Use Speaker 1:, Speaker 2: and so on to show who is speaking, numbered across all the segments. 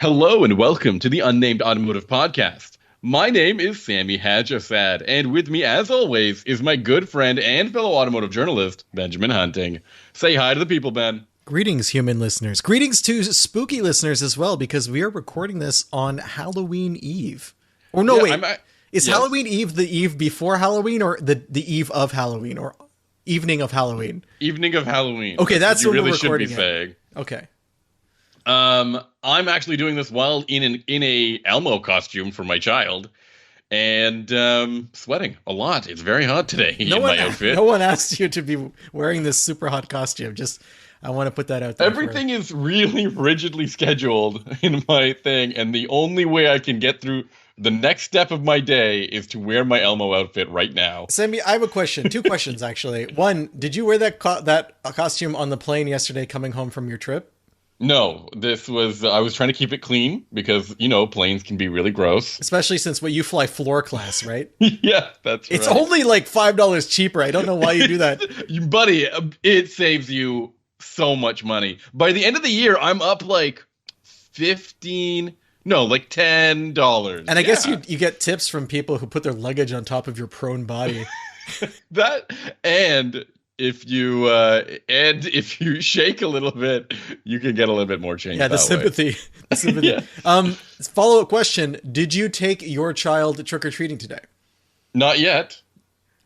Speaker 1: Hello and welcome to the Unnamed Automotive Podcast. My name is Sami Hajjasad, and with me, as always, is my good friend and fellow automotive journalist, Benjamin Hunting. Say hi to the people, Ben.
Speaker 2: Greetings, human listeners. Greetings to spooky listeners as well, because we are recording this on Halloween Eve. Or no, wait. Is Halloween Eve the eve before Halloween, or the eve of Halloween, or evening of Halloween?
Speaker 1: Evening of Halloween.
Speaker 2: Okay, that's what
Speaker 1: really
Speaker 2: we're recording
Speaker 1: should be saying.
Speaker 2: Okay.
Speaker 1: I'm actually doing this while in a Elmo costume for my child, and sweating a lot. It's very hot today my outfit.
Speaker 2: No one asked you to be wearing this super hot costume. I want to put that out there.
Speaker 1: Everything is really rigidly scheduled in my thing, and the only way I can get through the next step of my day is to wear my Elmo outfit right now.
Speaker 2: Sami, I have a question. Two questions, actually. One, did you wear that costume on the plane yesterday coming home from your trip?
Speaker 1: No, I was trying to keep it clean because, planes can be really gross.
Speaker 2: Especially since you fly floor class, right?
Speaker 1: Yeah, that's right.
Speaker 2: It's only like $5 cheaper. I don't know why you do that.
Speaker 1: Buddy, it saves you so much money. By the end of the year, I'm up like $10.
Speaker 2: And I guess you get tips from people who put their luggage on top of your prone body. And if you shake a little bit, you can get a little bit more change. Yeah, the sympathy.
Speaker 1: Yeah.
Speaker 2: Follow-up question: did you take your child trick-or-treating today?
Speaker 1: Not yet.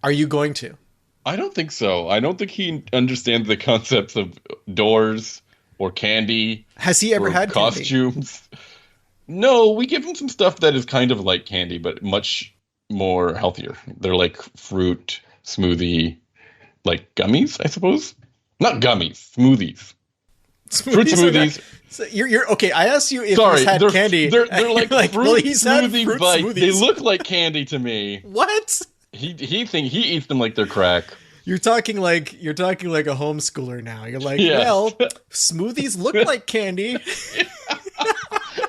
Speaker 2: Are you going to?
Speaker 1: I don't think so. I don't think he understands the concepts of doors or candy.
Speaker 2: Has he ever had
Speaker 1: costumes? Candy? No, we give him some stuff that is kind of like candy, but much more healthier. They're like fruit smoothie. Like gummies, I suppose. Not gummies, smoothies. Fruit smoothies.
Speaker 2: So you're okay. I asked you if he's had candy.
Speaker 1: They're like fruit smoothie bites.
Speaker 2: Smoothies.
Speaker 1: They look like candy to me.
Speaker 2: What?
Speaker 1: He eats them like they're crack.
Speaker 2: You're talking like a homeschooler now. You're like, well, smoothies look like candy.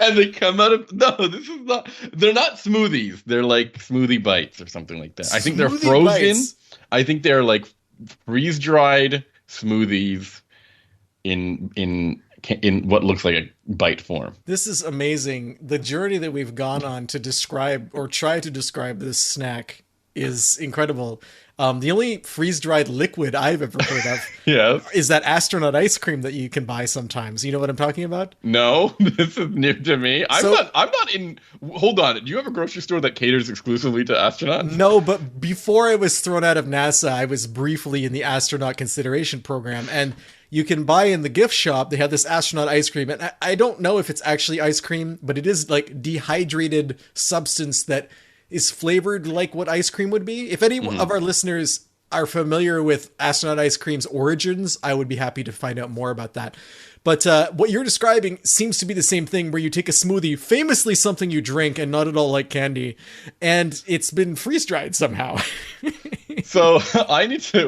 Speaker 1: And they come out of they're not smoothies. They're like smoothie bites or something like that. I think they're frozen. Bites. I think they're like freeze-dried smoothies in what looks like a bite form.
Speaker 2: This is amazing. The journey that we've gone on to describe or try to describe this snack is incredible. The only freeze-dried liquid I've ever heard of is that astronaut ice cream that you can buy sometimes. You know what I'm talking about?
Speaker 1: No, this is new to me. I'm not in... Hold on. Do you have a grocery store that caters exclusively to astronauts?
Speaker 2: No, but before I was thrown out of NASA, I was briefly in the astronaut consideration program, and you can buy in the gift shop. They have this astronaut ice cream, and I don't know if it's actually ice cream, but it is like dehydrated substance that is flavored like what ice cream would be. If any of our listeners are familiar with astronaut ice cream's origins, I would be happy to find out more about that. But what you're describing seems to be the same thing, where you take a smoothie, famously something you drink and not at all like candy, and it's been freeze-dried somehow.
Speaker 1: So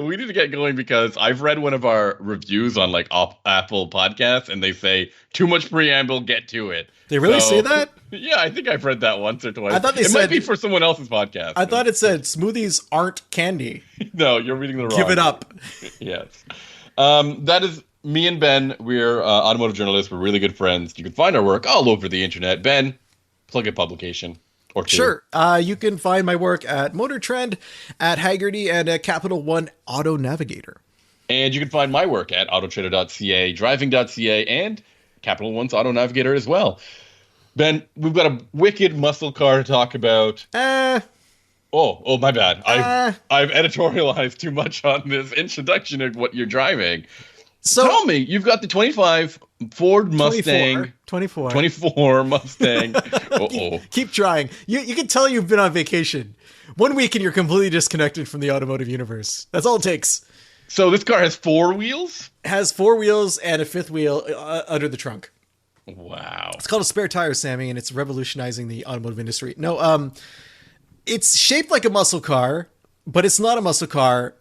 Speaker 1: we need to get going, because I've read one of our reviews on like Apple Podcasts, and they say too much preamble, get to it.
Speaker 2: They really say that?
Speaker 1: Yeah, I think I've read that once or twice.
Speaker 2: I thought
Speaker 1: it might be for someone else's podcast.
Speaker 2: I thought it said smoothies aren't candy.
Speaker 1: No, you're reading the wrong.
Speaker 2: Give it up.
Speaker 1: Yes. That is me and Ben. We're automotive journalists. We're really good friends. You can find our work all over the internet. Ben, plug a publication or two.
Speaker 2: Sure. You can find my work at Motor Trend, at Haggerty, and at Capital One Auto Navigator.
Speaker 1: And you can find my work at autotrader.ca, driving.ca, and Capital One's Auto Navigator as well. Ben, we've got a wicked muscle car to talk about. Oh, my bad. I've editorialized too much on this introduction of what you're driving. So tell me, you've got the 25 Ford Mustang. 24 Mustang.
Speaker 2: Keep trying. You can tell you've been on vacation. 1 week and you're completely disconnected from the automotive universe. That's all it takes.
Speaker 1: So this car has 4 wheels?
Speaker 2: It has 4 wheels and a 5th wheel under the trunk.
Speaker 1: Wow.
Speaker 2: It's called a spare tire, Sami, and it's revolutionizing the automotive industry. No, it's shaped like a muscle car, but it's not a muscle car,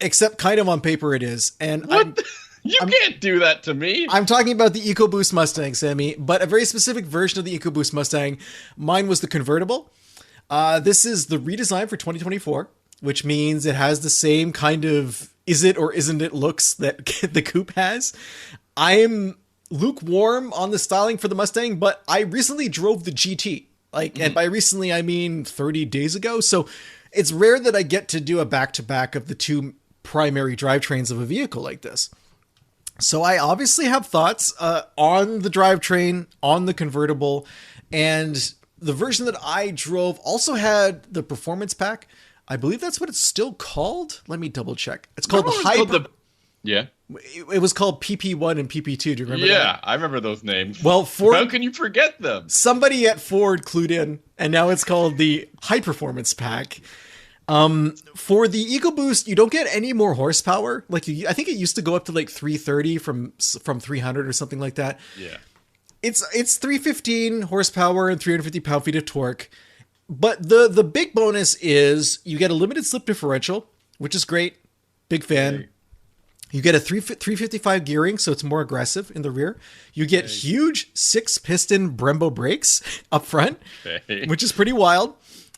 Speaker 2: except kind of on paper it is. And
Speaker 1: what? You can't do that to me.
Speaker 2: I'm talking about the EcoBoost Mustang, Sami, but a very specific version of the EcoBoost Mustang. Mine was the Convertible. This is the redesign for 2024, which means it has the same kind of is it or isn't it looks that the coupe has. I'm lukewarm on the styling for the Mustang, but I recently drove the GT. And by recently, I mean 30 days ago. So it's rare that I get to do a back-to-back of the two primary drivetrains of a vehicle like this. So I obviously have thoughts on the drivetrain, on the convertible, and the version that I drove also had the performance pack. I believe that's what it's still called. Let me double check. It's called
Speaker 1: Yeah.
Speaker 2: It was called PP1 and PP2. Do you remember that?
Speaker 1: Yeah, I remember those names.
Speaker 2: Well, Ford...
Speaker 1: How can you forget them?
Speaker 2: Somebody at Ford clued in, and now it's called the High Performance Pack. For the EcoBoost, you don't get any more horsepower. I think it used to go up to 330 from 300 or something like that.
Speaker 1: Yeah.
Speaker 2: It's 315 horsepower and 350 pound-feet of torque. But the big bonus is you get a limited slip differential, which is great. Big fan. Okay. You get a 355 gearing, so it's more aggressive in the rear. You get huge 6-piston Brembo brakes up front, which is pretty wild.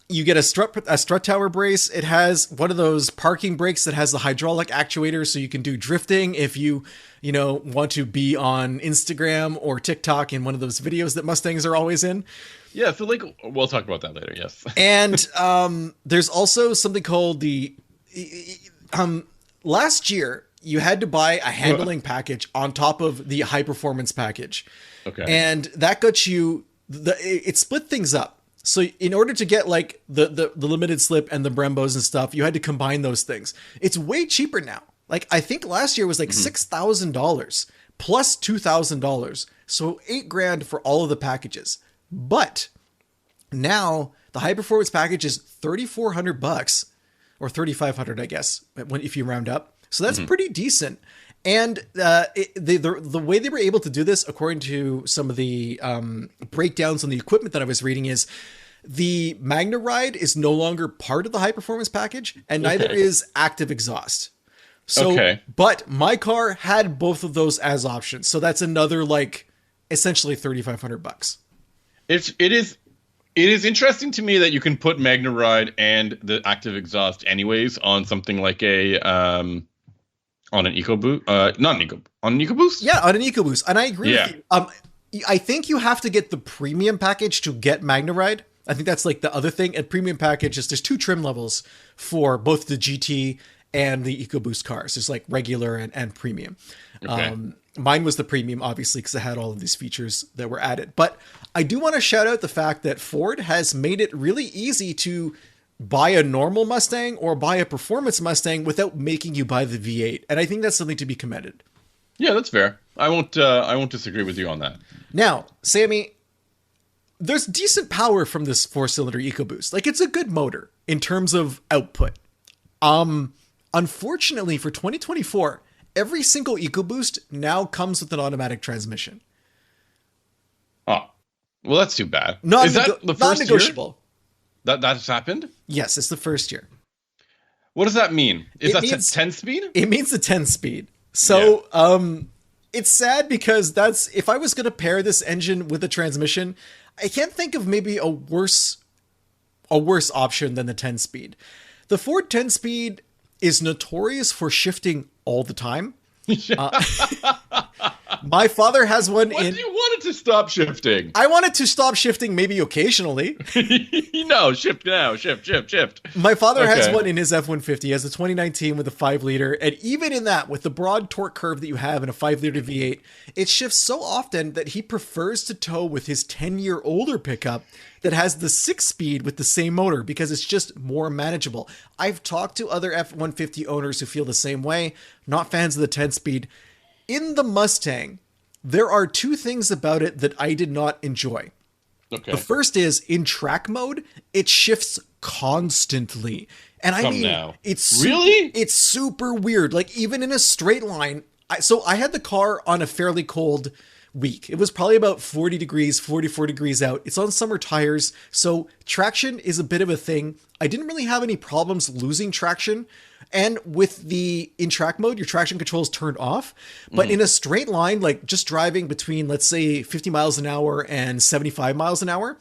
Speaker 2: You get a strut tower brace. It has one of those parking brakes that has the hydraulic actuator, so you can do drifting if you want to be on Instagram or TikTok in one of those videos that Mustangs are always in.
Speaker 1: Yeah, so we'll talk about that later. Yes.
Speaker 2: And there's also something called the last year you had to buy a handling package on top of the high performance package.
Speaker 1: Okay.
Speaker 2: And that got you it split things up. So in order to get the limited slip and the Brembos and stuff, you had to combine those things. It's way cheaper now. I think last year was $6,000 plus $2,000. So $8,000 for all of the packages. But now the high performance package is $3,400 or $3,500, I guess, if you round up. So that's pretty decent. And the way they were able to do this, according to some of the breakdowns on the equipment that I was reading, is the Magna Ride is no longer part of the high performance package, and neither is active exhaust. So, but my car had both of those as options. So that's another essentially $3,500.
Speaker 1: It is interesting to me that you can put Magna Ride and the active exhaust anyways on something like on an EcoBoost, on an EcoBoost?
Speaker 2: Yeah, on an EcoBoost. And I agree with you. I think you have to get the premium package to get Magna Ride. I think that's the other thing. And premium package is there's 2 trim levels for both the GT and the EcoBoost cars. There's regular and premium.
Speaker 1: Okay.
Speaker 2: Mine was the premium, obviously, because it had all of these features that were added. But I do want to shout out the fact that Ford has made it really easy to buy a normal Mustang or buy a performance Mustang without making you buy the V8. And I think that's something to be commended.
Speaker 1: Yeah, that's fair. I won't disagree with you on that.
Speaker 2: Now, Sammy, there's decent power from this 4-cylinder EcoBoost. It's a good motor in terms of output. Unfortunately for 2024, every single EcoBoost now comes with an automatic transmission.
Speaker 1: Oh, well, that's too bad.
Speaker 2: Is that the first non-negotiable
Speaker 1: year? That's happened?
Speaker 2: Yes, it's the first year.
Speaker 1: What does that mean? Is that 10-speed?
Speaker 2: It means the 10-speed. So, it's sad because if I was going to pair this engine with a transmission, I can't think of maybe a worse option than the 10-speed. The Ford 10-speed is notorious for shifting all the time. My father has one
Speaker 1: What do you want it to stop shifting?
Speaker 2: I want it to stop shifting maybe occasionally.
Speaker 1: No, shift now. Shift.
Speaker 2: My father has one in his F-150. He has a 2019 with a 5-liter. And even in that, with the broad torque curve that you have in a 5-liter V8, it shifts so often that he prefers to tow with his 10-year older pickup that has the 6-speed with the same motor because it's just more manageable. I've talked to other F-150 owners who feel the same way, not fans of the 10-speed. In the Mustang, there are 2 things about it that I did not enjoy.
Speaker 1: Okay.
Speaker 2: The first is in track mode, it shifts constantly. And it's super weird. Even in a straight line. I had the car on a fairly cold week. It was probably about 44 degrees out. It's on summer tires. So traction is a bit of a thing. I didn't really have any problems losing traction. And with in track mode, your traction control is turned off. But in a straight line, just driving between, let's say, 50 miles an hour and 75 miles an hour,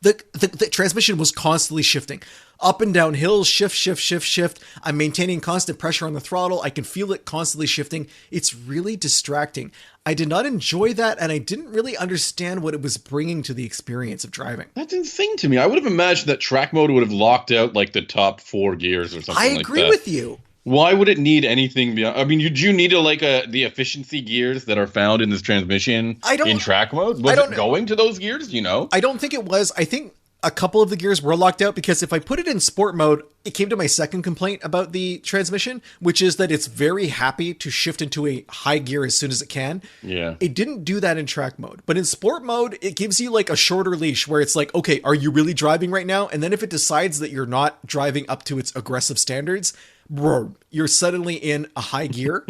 Speaker 2: The transmission was constantly shifting up and down hills, shift. I'm maintaining constant pressure on the throttle. I can feel it constantly shifting. It's really distracting. I did not enjoy that, and I didn't really understand what it was bringing to the experience of driving.
Speaker 1: That's insane to me. I would have imagined that track mode would have locked out like the top 4 gears or something like that.
Speaker 2: I agree with you.
Speaker 1: Why would it need anything beyond? I mean, do you need the efficiency gears that are found in this transmission in track mode? Was it going to those gears? Do you know?
Speaker 2: I don't think it was. I think a couple of the gears were locked out because if I put it in sport mode, it came to my second complaint about the transmission, which is that it's very happy to shift into a high gear as soon as it can.
Speaker 1: Yeah.
Speaker 2: It didn't do that in track mode, but in sport mode, it gives you like a shorter leash where it's like, okay, are you really driving right now? And then if it decides that you're not driving up to its aggressive standards, bro, you're suddenly in a high gear.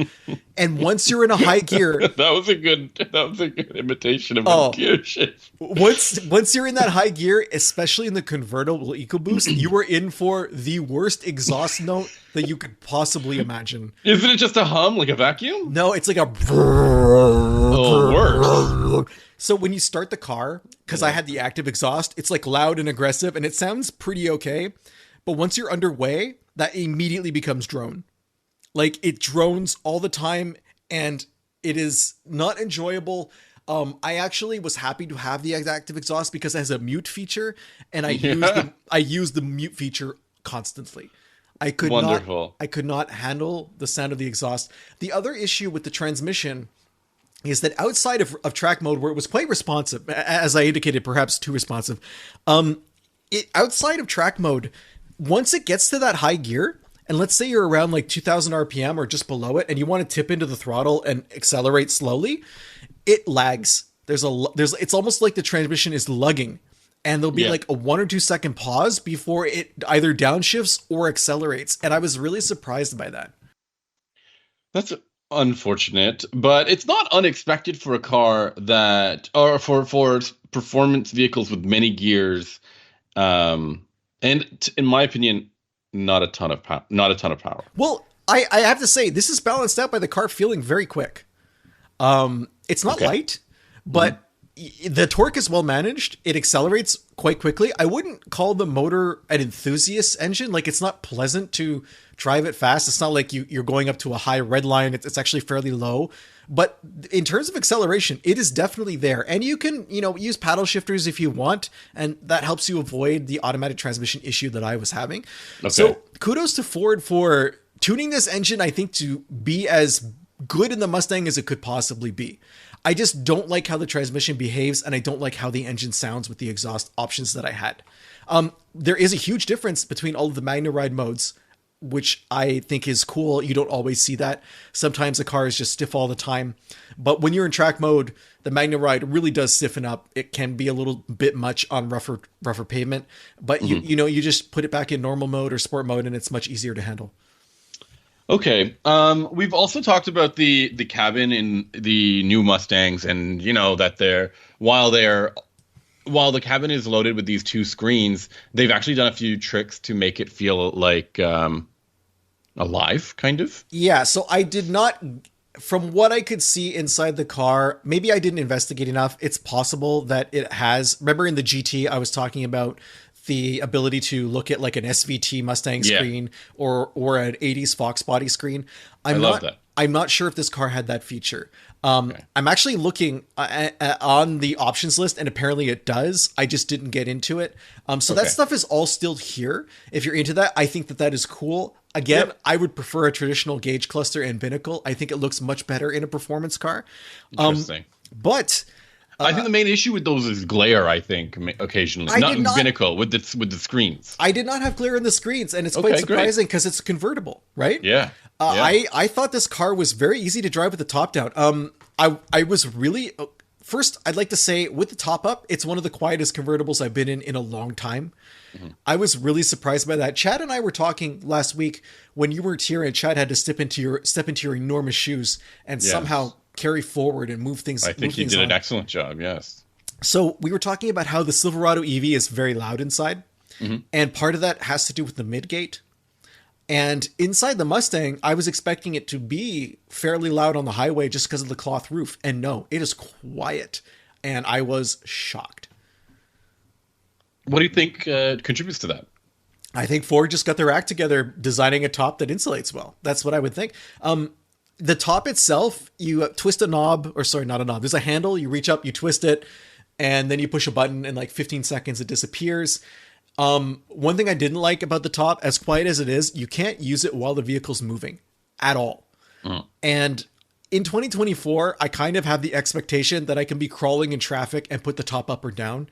Speaker 2: And once you're in a high gear,
Speaker 1: that was a good imitation of a gear shift.
Speaker 2: Once you're in that high gear, especially in the convertible EcoBoost, you are in for the worst exhaust note that you could possibly imagine.
Speaker 1: Isn't it just a hum, like a vacuum?
Speaker 2: No, it's like a
Speaker 1: worse.
Speaker 2: So when you start the car, because I had the active exhaust, it's like loud and aggressive and it sounds pretty okay. But once you're underway, that immediately becomes drone. Like it drones all the time and it is not enjoyable. I actually was happy to have the active exhaust because it has a mute feature and I use the mute feature constantly. I could not handle the sound of the exhaust. The other issue with the transmission is that outside of track mode where it was quite responsive, as I indicated, perhaps too responsive, outside of track mode, once it gets to that high gear, and let's say you're around like 2000 RPM or just below it, and you want to tip into the throttle and accelerate slowly, it lags. It's almost like the transmission is lugging, and there'll be like a 1 or 2 second pause before it either downshifts or accelerates. And I was really surprised by that.
Speaker 1: That's unfortunate, but it's not unexpected for a car or for performance vehicles with many gears. And in my opinion, not a ton of power.
Speaker 2: Well, I have to say, this is balanced out by the car feeling very quick. It's not light, but the torque is well managed. It accelerates quite quickly. I wouldn't call the motor an enthusiast engine. Like it's not pleasant to drive it fast. It's not like you're going up to a high red line. It's actually fairly low. But in terms of acceleration, it is definitely there. And you can, use paddle shifters if you want. And that helps you avoid the automatic transmission issue that I was having. Okay. So kudos to Ford for tuning this engine, I think, to be as good in the Mustang as it could possibly be. I just don't like how the transmission behaves, and I don't like how the engine sounds with the exhaust options that I had. There is a huge difference between all of the MagnaRide modes, which I think is cool. You don't always see that. Sometimes the car is just stiff all the time. But when you're in track mode, the MagnaRide really does stiffen up. It can be a little bit much on rougher pavement. But you just put it back in normal mode or sport mode, and it's much easier to handle.
Speaker 1: Okay. We've also talked about the cabin in the new Mustangs, and that while the cabin is loaded with these 2 screens, they've actually done a few tricks to make it feel like alive, kind of. Yeah.
Speaker 2: So I did not, from what I could see inside the car, maybe I didn't investigate enough. It's possible that it has. Remember in the GT, I was talking about the ability to look at like an SVT Mustang screen or an 80s Fox body screen. I love that. I'm not sure if this car had that feature. I'm actually looking on the options list, and apparently it does. I just didn't get into it. That stuff is all still here. If you're into that, I think that is cool. Again, I would prefer a traditional gauge cluster and binnacle. I think it looks much better in a performance car.
Speaker 1: Interesting.
Speaker 2: But
Speaker 1: I think the main issue with those is glare, I think, occasionally. Not in binnacle, with the screens.
Speaker 2: I did not have glare in the screens, and it's quite surprising because it's convertible, right?
Speaker 1: Yeah.
Speaker 2: I thought this car was very easy to drive with the top down. I was really... First, I'd like to say, with the top up, it's one of the quietest convertibles I've been in a long time. Mm-hmm. I was really surprised by that. Chad and I were talking last week when you weren't here, and Chad had to step into your enormous shoes and somehow carry forward and move things.
Speaker 1: I think he did an excellent job. Yes.
Speaker 2: So we were talking about how the Silverado EV is very loud inside, and part of that has to do with the midgate. And inside the Mustang, I was expecting it to be fairly loud on the highway just because of the cloth roof. And no, it is quiet. And I was shocked.
Speaker 1: What do you think contributes to that?
Speaker 2: I think Ford just got their act together designing a top that insulates well. That's what I would think. The top itself, you twist a knob, or sorry, not a knob. There's a handle. You reach up, you twist it, and then you push a button. In like 15 seconds, it disappears. One thing I didn't like about the top, as quiet as it is, you can't use it while the vehicle's moving at all. And in 2024, I kind of have the expectation that I can be crawling in traffic and put the top up or down.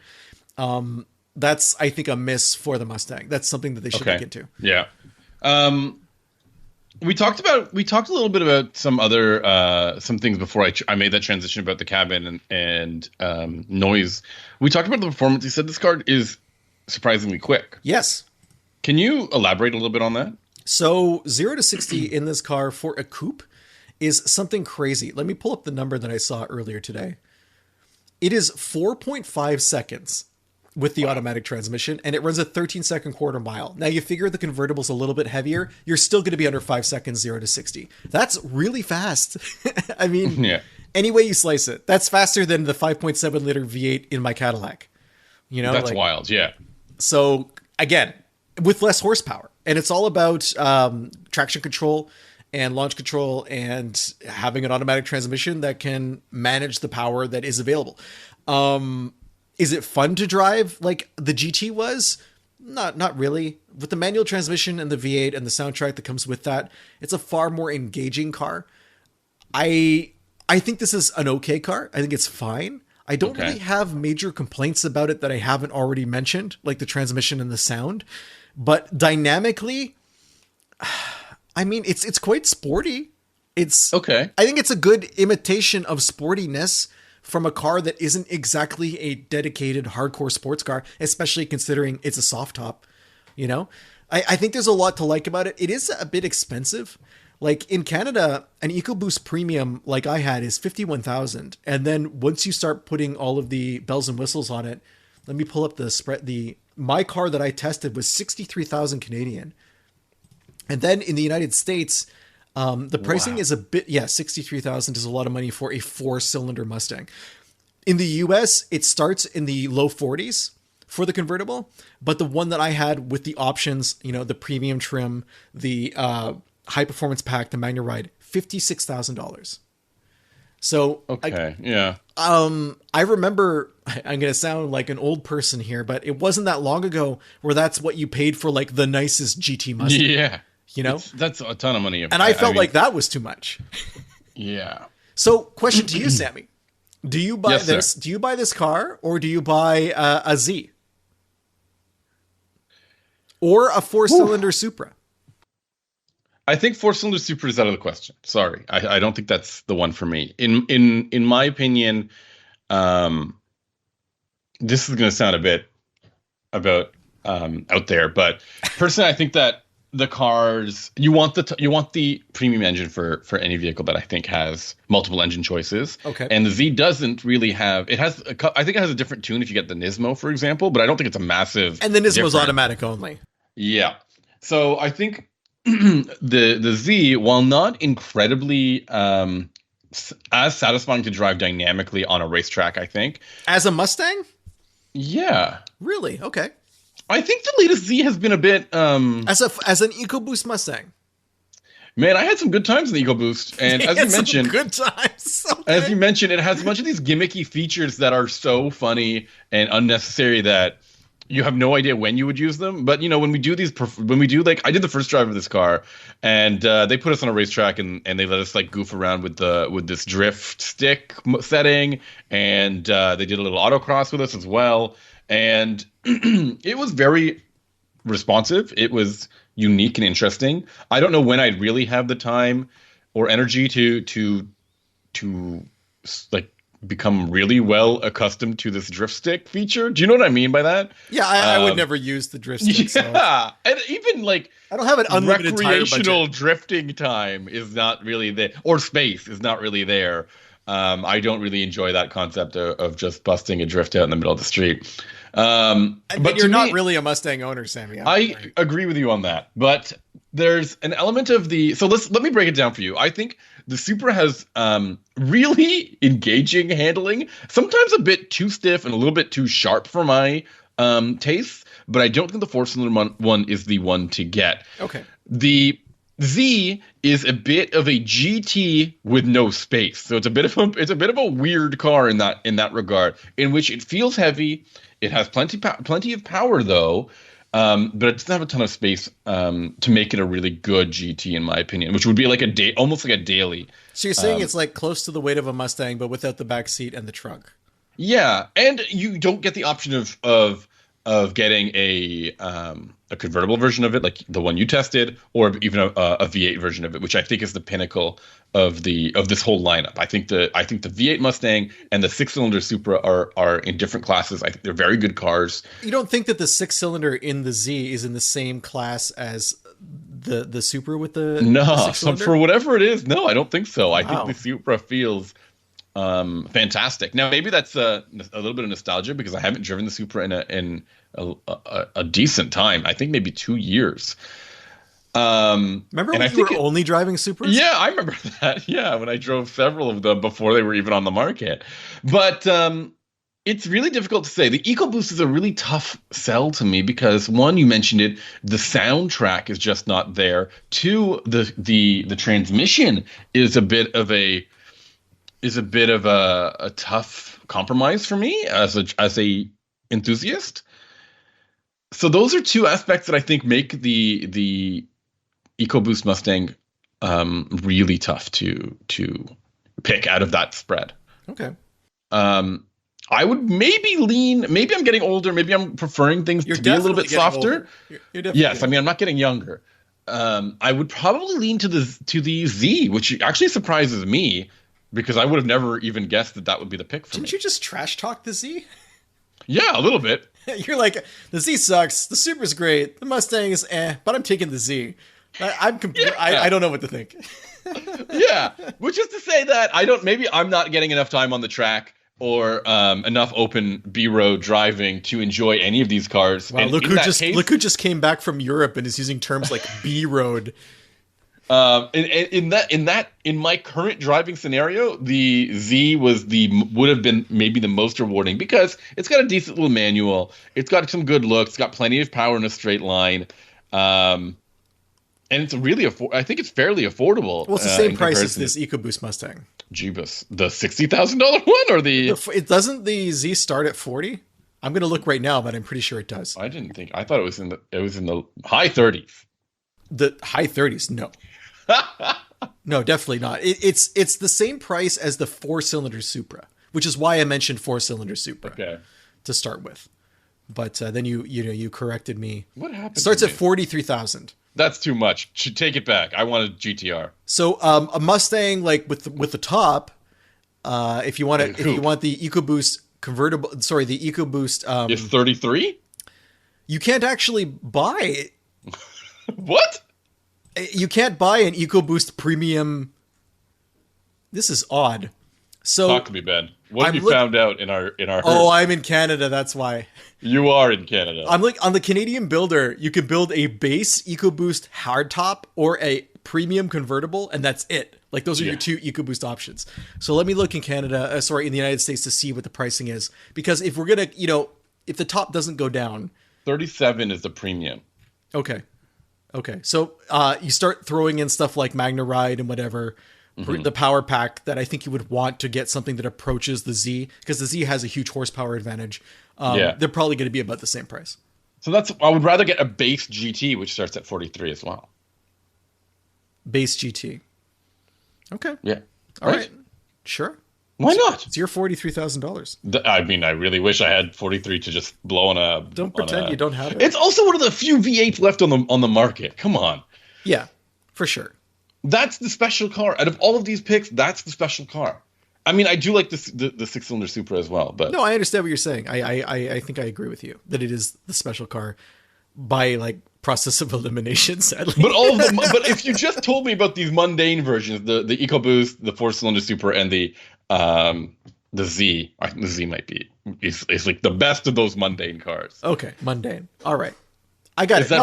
Speaker 2: That's, I think, a miss for the Mustang. That's something that they should look into.
Speaker 1: Yeah. We talked a little bit about some other some things before I made that transition about the cabin and noise. We talked about the performance. You said this car is surprisingly quick.
Speaker 2: Yes.
Speaker 1: Can you elaborate a little bit on that?
Speaker 2: So 0 to 60 in this car for a coupe is something crazy. Let me pull up the number that I saw earlier today. It is 4.5 seconds with the automatic transmission, and it runs a 13-second quarter mile. Now, you figure the convertible's a little bit heavier. You're still going to be under 5 seconds, 0 to 60. That's really fast. I mean, any way you slice it, that's faster than the 5.7-liter V8 in my Cadillac. You know,
Speaker 1: that's wild. Yeah.
Speaker 2: So, again, with less horsepower. And it's all about traction control and launch control and having an automatic transmission that can manage the power that is available. Is it fun to drive like the GT was? Not really. With the manual transmission and the V8 and the soundtrack that comes with that, it's a far more engaging car. I think this is an okay car. I think it's fine. I don't really have major complaints about it that I haven't already mentioned, like the transmission and the sound. But dynamically, I mean, it's quite sporty. It's okay. I think it's a good imitation of sportiness from a car that isn't exactly a dedicated hardcore sports car, especially considering it's a soft top, you know? I think there's a lot to like about it. It is a bit expensive. Like in Canada, an EcoBoost Premium like I had is $51,000. And then once you start putting all of the bells and whistles on it, let me pull up the spread. My car that I tested was 63,000 Canadian. And then in the United States, the pricing is a bit, 63,000 is a lot of money for a 4-cylinder Mustang. In the US, it starts in the low 40s for the convertible, but the one that I had with the options, you know, the premium trim, the high performance pack, the Magna Ride, $56,000. So, I remember, I'm going to sound like an old person here, but it wasn't that long ago where that's what you paid for like the nicest GT Mustang.
Speaker 1: Yeah.
Speaker 2: You know,
Speaker 1: that's a ton of money.
Speaker 2: And I felt like that was too much.
Speaker 1: Yeah.
Speaker 2: So question to you, Sammy, do you buy this? Sir. Do you buy this car or do you buy a Z or a 4-cylinder Supra?
Speaker 1: I think 4-cylinder Supra is out of the question. Sorry. I don't think that's the one for me. In my opinion, this is going to sound a bit out there, but personally, I think that the cars, you want the premium engine for any vehicle that I think has multiple engine choices. Okay. And the Z doesn't really have, I think it has a different tune if you get the Nismo, for example, but I don't think it's a massive.
Speaker 2: And the Nismo's automatic only.
Speaker 1: Yeah. So I think the Z, while not incredibly as satisfying to drive dynamically on a racetrack, I think.
Speaker 2: As a Mustang?
Speaker 1: Yeah.
Speaker 2: Really? Okay.
Speaker 1: I think the latest Z has been a bit
Speaker 2: as an EcoBoost Mustang.
Speaker 1: Man, I had some good times in the EcoBoost, and as you mentioned,
Speaker 2: good times. Okay.
Speaker 1: As you mentioned, it has a bunch of these gimmicky features that are so funny and unnecessary that you have no idea when you would use them. But you know, when we do like, I did the first drive of this car, and they put us on a racetrack and they let us like goof around with this drift stick setting, and they did a little autocross with us as well. And it was very responsive. It was unique and interesting. I don't know when I'd really have the time or energy to like become really well accustomed to this drift stick feature. Do you know what I mean by that?
Speaker 2: Yeah, I would never use the drift stick.
Speaker 1: Yeah, so. And even like
Speaker 2: I don't have an unlimited
Speaker 1: recreational drifting time is not really there, or space is not really there. I don't really enjoy that concept of just busting a drift out in the middle of the street.
Speaker 2: But you're not really a Mustang owner, Sammy.
Speaker 1: I agree with you on that. But there's an element of so let me break it down for you. I think the Supra has really engaging handling, sometimes a bit too stiff and a little bit too sharp for my tastes, but I don't think the 4-cylinder one is the one to get.
Speaker 2: Okay.
Speaker 1: The Z is a bit of a GT with no space, so it's a bit of a weird car in that regard, in which it feels heavy. It has plenty of power though, but it doesn't have a ton of space to make it a really good GT in my opinion, which would be like almost like a daily.
Speaker 2: So you're saying it's like close to the weight of a Mustang, but without the back seat and the trunk.
Speaker 1: Yeah, and you don't get the option of getting a convertible version of it, like the one you tested, or even a V8 version of it, which I think is the pinnacle of this whole lineup. I think the V8 Mustang and the 6-cylinder Supra are in different classes. I think they're very good cars.
Speaker 2: You don't think that the 6-cylinder in the Z is in the same class as the Supra with the
Speaker 1: No, so for whatever it is, no, I don't think so. I
Speaker 2: Wow.
Speaker 1: think the Supra feels fantastic. Now maybe that's a little bit of nostalgia because I haven't driven the Supra in a decent time. I think maybe 2 years.
Speaker 2: Remember when you were only driving Supras?
Speaker 1: Yeah, I remember that. Yeah, when I drove several of them before they were even on the market. But it's really difficult to say. The EcoBoost is a really tough sell to me because one, you mentioned it, the soundtrack is just not there. Two, the transmission is a bit of a tough compromise for me as a enthusiast. So those are two aspects that I think make the EcoBoost Mustang really tough to pick out of that spread.
Speaker 2: Okay.
Speaker 1: I would maybe I'm getting older, maybe I'm preferring things to be a little bit softer.
Speaker 2: You're definitely
Speaker 1: yes, I mean I'm not getting younger. I would probably lean to the Z, which actually surprises me because I would have never even guessed that would be the pick for me.
Speaker 2: Didn't you just trash talk the Z?
Speaker 1: Yeah, a little bit.
Speaker 2: You're like, the Z sucks, the Supra's great, the Mustang is but I'm taking the Z. I don't know what to think.
Speaker 1: Yeah, which is to say that maybe I'm not getting enough time on the track or enough open B-road driving to enjoy any of these cars.
Speaker 2: Wow,
Speaker 1: and
Speaker 2: look who just came back from Europe and is using terms like B-road.
Speaker 1: In my current driving scenario, the Z would have been maybe the most rewarding because it's got a decent little manual. It's got some good looks. It's got plenty of power in a straight line. And it's really I think it's fairly affordable.
Speaker 2: Well, it's the same price as this EcoBoost Mustang.
Speaker 1: Jeebus. The $60,000 one or
Speaker 2: it doesn't the Z start at 40? I'm going to look right now, but I'm pretty sure it does.
Speaker 1: I thought it was in the high 30s.
Speaker 2: The high 30s? No. No, definitely not. It's the same price as the 4-cylinder Supra, which is why I mentioned 4-cylinder Supra to start with. But then you corrected me.
Speaker 1: What happened?
Speaker 2: It starts at 43,000.
Speaker 1: That's too much. Should take it back. I want a GTR.
Speaker 2: So a Mustang like with the top, if you want the EcoBoost convertible, the EcoBoost
Speaker 1: is 33.
Speaker 2: You can't actually buy it.
Speaker 1: What?
Speaker 2: You can't buy an EcoBoost premium. This is odd. So
Speaker 1: talk to me, Ben. What have you found out in our?
Speaker 2: Oh, I'm in Canada. That's why.
Speaker 1: You are in Canada.
Speaker 2: I'm like on the Canadian Builder. You can build a base EcoBoost hardtop or a premium convertible, and that's it. Like those are your two EcoBoost options. So let me look in Canada. In the United States to see what the pricing is, because if we're gonna, if the top doesn't go down,
Speaker 1: 37 is the premium.
Speaker 2: Okay. So you start throwing in stuff like Magna Ride and whatever. The power pack that I think you would want to get something that approaches the Z, because the Z has a huge horsepower advantage. They're probably going to be about the same price.
Speaker 1: So I would rather get a base GT, which starts at 43 as well.
Speaker 2: Base GT. Okay.
Speaker 1: Yeah.
Speaker 2: All right. Sure.
Speaker 1: Why not?
Speaker 2: It's your $43,000.
Speaker 1: I mean, I really wish I had 43 to just blow on a.
Speaker 2: Don't pretend you don't have it.
Speaker 1: It's also one of the few V8s left on the market. Come on.
Speaker 2: Yeah, for sure.
Speaker 1: That's the special car. Out of all of these picks, that's the special car. I mean, I do like the 6-cylinder Supra as well, but
Speaker 2: no, I understand what you're saying. I think I agree with you that it is the special car by like process of elimination, sadly.
Speaker 1: But all of them. But if you just told me about these mundane versions, the EcoBoost, the 4-cylinder Supra, and the Z, I think the Z might be is like the best of those mundane cars.
Speaker 2: Okay, mundane. All right. I got
Speaker 1: it. Is that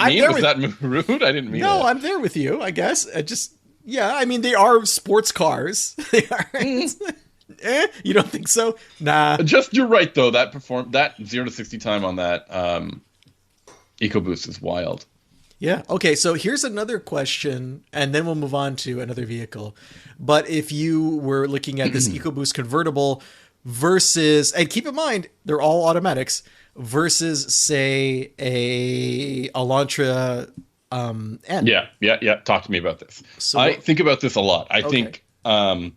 Speaker 1: mean? Was that rude? I didn't mean
Speaker 2: No,
Speaker 1: that.
Speaker 2: I'm there with you, I guess. I mean, they are sports cars. They are. You don't think so? Nah.
Speaker 1: Just, you're right though. That 0 to 60 time on that EcoBoost is wild.
Speaker 2: Yeah. Okay. So here's another question, and then we'll move on to another vehicle. But if you were looking at this EcoBoost convertible versus, and keep in mind, they're all automatics, versus, say, a Elantra N.
Speaker 1: Yeah. Talk to me about this.
Speaker 2: So
Speaker 1: I think about this a lot. I think that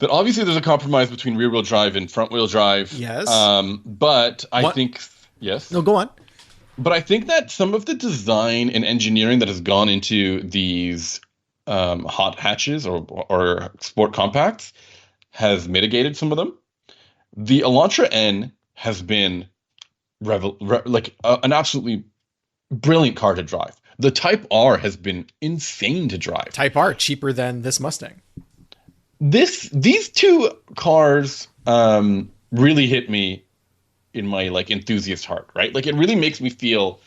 Speaker 1: obviously there's a compromise between rear-wheel drive and front-wheel drive.
Speaker 2: Yes.
Speaker 1: But I think, yes.
Speaker 2: No, go on.
Speaker 1: But I think that some of the design and engineering that has gone into these hot hatches or sport compacts has mitigated some of them. The Elantra N has been an absolutely brilliant car to drive. The Type R has been insane to drive.
Speaker 2: Type R, cheaper than this Mustang.
Speaker 1: These two cars really hit me in my enthusiast heart, right? Like, it really makes me feel,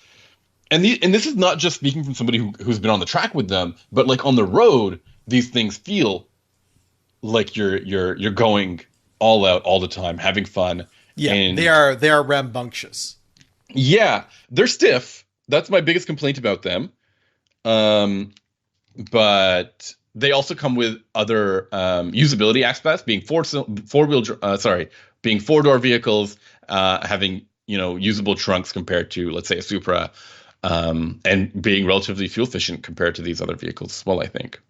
Speaker 1: and this is not just speaking from somebody who's been on the track with them, but like on the road, these things feel like you're going all out all the time, having fun.
Speaker 2: Yeah,
Speaker 1: and
Speaker 2: they are rambunctious.
Speaker 1: Yeah, they're stiff. That's my biggest complaint about them. But they also come with other usability aspects, being being four-door vehicles, having usable trunks compared to, let's say, a Supra, and being relatively fuel efficient compared to these other vehicles as well, I think.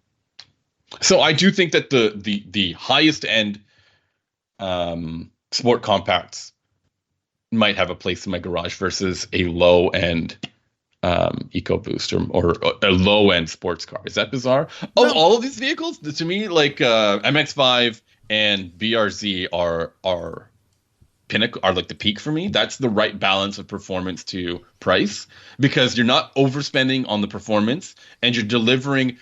Speaker 1: So I do think that the highest end sport compacts might have a place in my garage versus a low end EcoBoost or a low end sports car. Is that bizarre? Of all of these vehicles, to me, like MX-5 and BRZ are pinnacle, are like the peak for me. That's the right balance of performance to price, because you're not overspending on the performance and you're delivering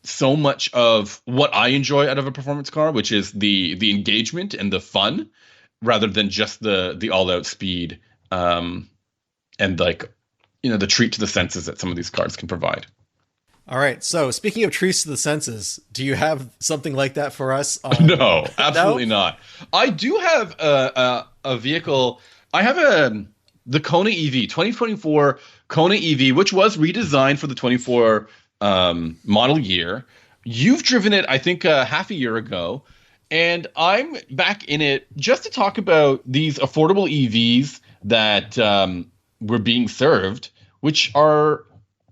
Speaker 1: so much of what I enjoy out of a performance car, which is the engagement and the fun, rather than just the all out speed and the treat to the senses that some of these cars can provide.
Speaker 2: All right. So speaking of treats to the senses, do you have something like that for us?
Speaker 1: No, absolutely not. I do have a vehicle. I have the Kona EV, 2024 Kona EV, which was redesigned for the 24 model year. You've driven it, I think, half a year ago, and I'm back in it just to talk about these affordable EVs that were being served, which are,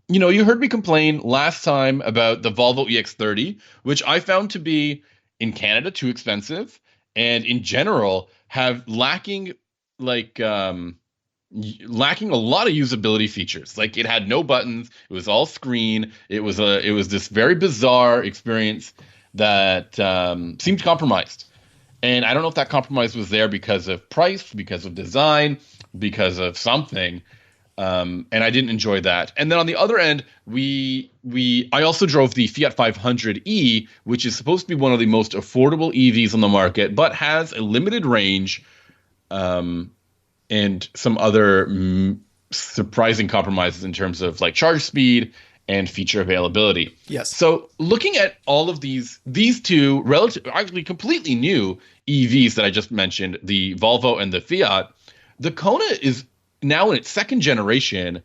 Speaker 1: you heard me complain last time about the Volvo EX30, which I found to be, in Canada, too expensive, and in general have lacking a lot of usability features. Like, it had no buttons, it was all screen. It was this very bizarre experience that seemed compromised. And I don't know if that compromise was there because of price, because of design, because of something. And I didn't enjoy that. And then on the other end, I also drove the Fiat 500e, which is supposed to be one of the most affordable EVs on the market, but has a limited range, and some other surprising compromises in terms of like charge speed and feature availability.
Speaker 2: Yes.
Speaker 1: So looking at all of these two actually completely new EVs that I just mentioned, the Volvo and the Fiat, the Kona is now in its second generation.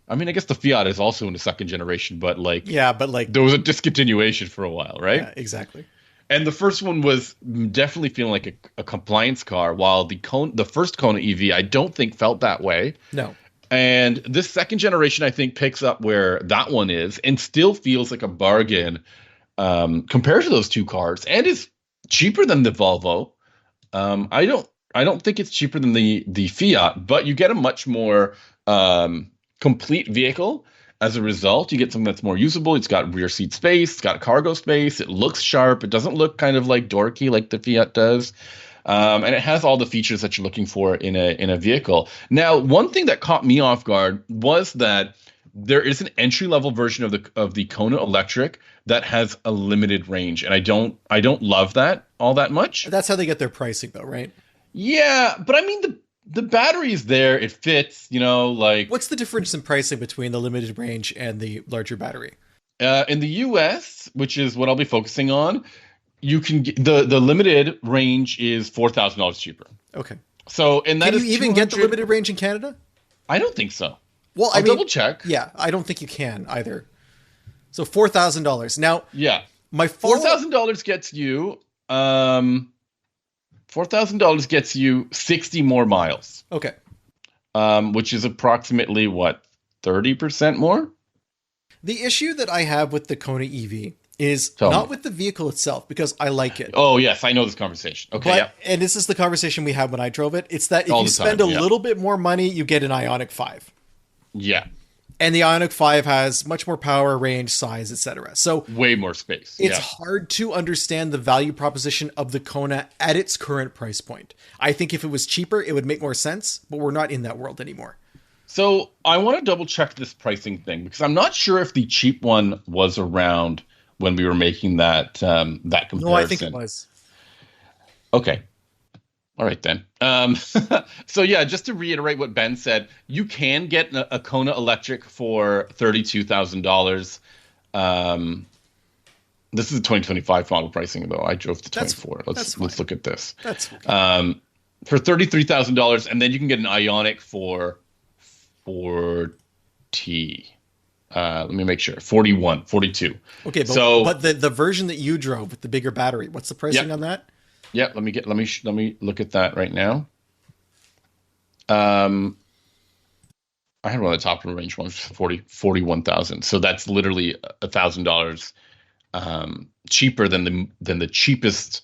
Speaker 1: I mean, I guess the Fiat is also in the second generation, but there was a discontinuation for a while, right?
Speaker 2: Yeah, exactly.
Speaker 1: And the first one was definitely feeling like a compliance car, while the first Kona EV, I don't think felt that way.
Speaker 2: No.
Speaker 1: And this second generation, I think, picks up where that one is and still feels like a bargain compared to those two cars, and is cheaper than the Volvo. I don't think it's cheaper than the Fiat, but you get a much more complete vehicle. As a result, you get something that's more usable. It's got rear seat space, it's got cargo space, it looks sharp, it doesn't look kind of like dorky like the Fiat does. And it has all the features that you're looking for in a vehicle. Now, one thing that caught me off guard was that there is an entry-level version of the Kona Electric that has a limited range, and I don't love that all that much.
Speaker 2: That's how they get their pricing, though, right?
Speaker 1: Yeah, but I mean the battery is there, it fits,
Speaker 2: What's the difference in pricing between the limited range and the larger battery?
Speaker 1: In the US, which is what I'll be focusing on, you can get the limited range is $4,000 cheaper.
Speaker 2: Okay.
Speaker 1: So, and that
Speaker 2: can you even get the limited range in Canada?
Speaker 1: I don't think so.
Speaker 2: Well,
Speaker 1: I'll double check.
Speaker 2: Yeah, I don't think you can either. So $4,000. Now,
Speaker 1: yeah,
Speaker 2: my
Speaker 1: $4,000 gets you $4,000 gets you 60 more miles.
Speaker 2: Okay.
Speaker 1: Which is approximately what, 30% more?
Speaker 2: The issue that I have with the Kona EV is not with the vehicle itself, because I like it.
Speaker 1: Oh, yes, I know this conversation. Okay, yeah.
Speaker 2: And this is the conversation we had when I drove it. It's that if you spend a little bit more money, you get an Ioniq 5.
Speaker 1: Yeah.
Speaker 2: And the Ioniq 5 has much more power, range, size, etc. So
Speaker 1: way more space.
Speaker 2: It's hard to understand the value proposition of the Kona at its current price point. I think if it was cheaper, it would make more sense, but we're not in that world anymore.
Speaker 1: So I want to double check this pricing thing, because I'm not sure if the cheap one was around when we were making that comparison.
Speaker 2: No, I think it was.
Speaker 1: Okay. All right, then. So, yeah, just to reiterate what Ben said, you can get a Kona electric for $32,000. This is the 2025 model pricing, though. I drove the 24. Let's look at this.
Speaker 2: That's okay.
Speaker 1: For $33,000, and then you can get an Ioniq for 40. Let me make sure. 42.
Speaker 2: Okay, but the version that you drove with the bigger battery, what's the pricing on that?
Speaker 1: Yeah, let me look at that right now. I had one of the top of the range ones, 41,000. So that's literally $1,000 cheaper than the cheapest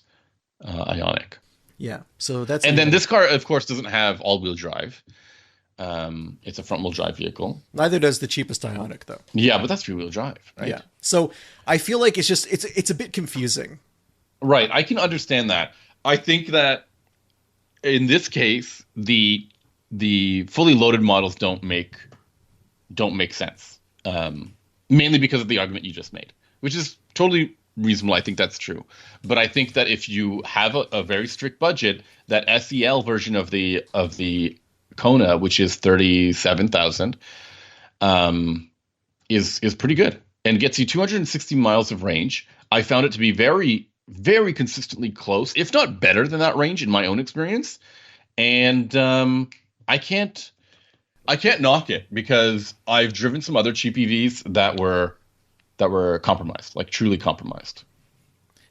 Speaker 1: Ioniq.
Speaker 2: Yeah, so that's.
Speaker 1: And then this car, of course, doesn't have all-wheel drive. It's a front-wheel drive vehicle.
Speaker 2: Neither does the cheapest Ioniq, though.
Speaker 1: Yeah, but that's rear-wheel drive, right?
Speaker 2: Yeah. So I feel like it's a bit confusing.
Speaker 1: Right, I can understand that. I think that in this case, the fully loaded models don't make sense. Mainly because of the argument you just made, which is totally reasonable. I think that's true. But I think that if you have a very strict budget, that SEL version of the Kona, which is 37,000, is pretty good and gets you 260 miles of range. I found it to be very, very consistently close, if not better than that range in my own experience. And I can't knock it, because I've driven some other cheap EVs that were compromised, like truly compromised.